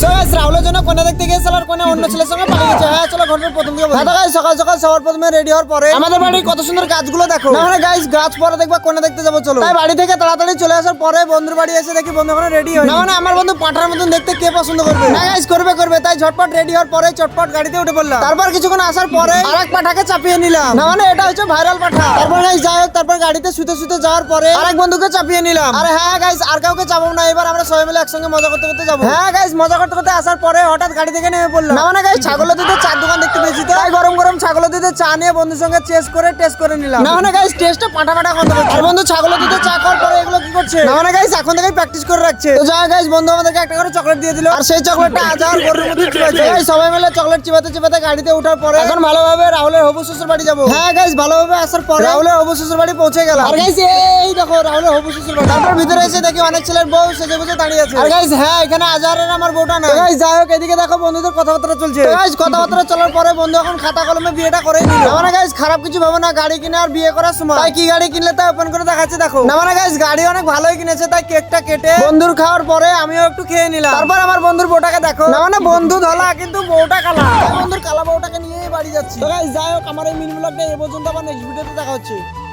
So guys রাহুলের জন্য কোণা দেখতে গিয়েছিল আর কোণা অন্য ছেলের সঙ্গে পালিয়ে গেছে। হ্যাঁ চলো ঘটনার প্রথম দিকে বলি। গাইস সকাল সকাল সবার প্রথমে রেডি হওয়ার পরে আমাদের বাড়ির কত সুন্দর গাছগুলো দেখো। না মানে গাইস গাছ পরে দেখবা কোণা দেখতে যাবো চলো। তাই বাড়ি থেকে তাড়াতাড়ি চলে আসার পরে বন্ধুর বাড়ি এসে দেখি বন্ধু ওখানে রেডি হয়। না মানে আমার বন্ধু পাঠার মতন দেখতে কে পছন্দ করবে না গাইস, করবে তাই ঝটপট রেডি হওয়ার পরে চটপট গাড়িতে উঠে পড়লাম। তারপর কিছুক্ষণ আসার পরে আরেক পাঠাকে চাপিয়ে নিলাম। না মানে এটা হচ্ছে ভাইরাল পাঠা। তারপর গাইস যাই হোক তারপর গাড়িতে শুতে শুতে যাওয়ার পরে আরেক বন্ধুকে চাপিয়ে নিলাম। আরে হ্যাঁ গাইস আর কাউকে চাপাবো না, এবার আমরা সবাই মিলে একসঙ্গে মজা করতে করতে যাবো। হ্যাঁ গাইস মজা করতে করতে আসার পরে হঠাৎ গাড়ি থেকে নেমে পড়লাম। না মানে গাইস ছাগলের দুধের চার দোকান দেখতে পেয়েছি, তো তাই গরম গরম ছাগলের দুধের চা নিয়ে বন্ধুর সঙ্গে টেস্ট করে নিলাম। না মানে গাইস টেস্টটা পাটা গন্ধ করছে। আর বন্ধু ছাগলের দুধের চা খাওয়ার পরে এগুলো কি করছে? না মানে গাইস এখন থেকে প্র্যাকটিস করে রাখছে। তো যা গাইস বন্ধু আমাদেরকে একটা করে চকলেট দিয়ে দিল, আর সেই চকলেটটা আজ আর গরুর মতো চিবাচ্ছে। গাইস সবাই মিলে চকলেট চিবাতে গাড়িতে ওঠার পরে এখন ভালোভাবে রাহুলের হবু শ্বশুর বাড়ি যাবো। হ্যাঁ গাইস ভালোভাবে আসার পরে রাহুলের হবু শ্বশুর বাড়ি পৌঁছে গেলাম। আর গাইস এই দেখো রাহুলের হবু শ্বশুর বাড়ি। তারপর ভিতরে এসে দেখি অনেক ছেলের বউ সেজে গুজে দাঁড়িয়ে আছে। আর গাইস হ্যাঁ এখানে আজহারের আমার বউটা না। গাইস যাই হোক এদিকে দেখো বন্ধুদের কথাবার্তা চলছে। গাইস কথাবার্তা চলার পরে বন্ধু এখন খাতা কলমে বিয়েটা করে নিল। না মানে গাইস খারাপ কিছু ভাবো না, গাড়ি কিনে আর বিয়ে করার সময় তাই কি গাড়ি কিনলে তা ওপেন করে দেখাচ্ছে দেখো। না মানে গাইস গাড়ি অনেক ভালোই কিনেছে, তাই কেকটা কেটে বন্ধুর খাওয়ার পরে আমিও একটু খেয়ে নিলাম। তারপর আমার বন্ধুর বউটাকে দেখো। না মানে বন্ধু ধলা কিন্তু বউটা কালা। বন্ধুর কালা বউটাকে নিয়ে বাড়ি যাচ্ছি। তো গাইস যাই হোক আমার এই মিনি ব্লগটা এই পর্যন্ত, আবার নেক্সট ভিডিওতে দেখা হচ্ছে।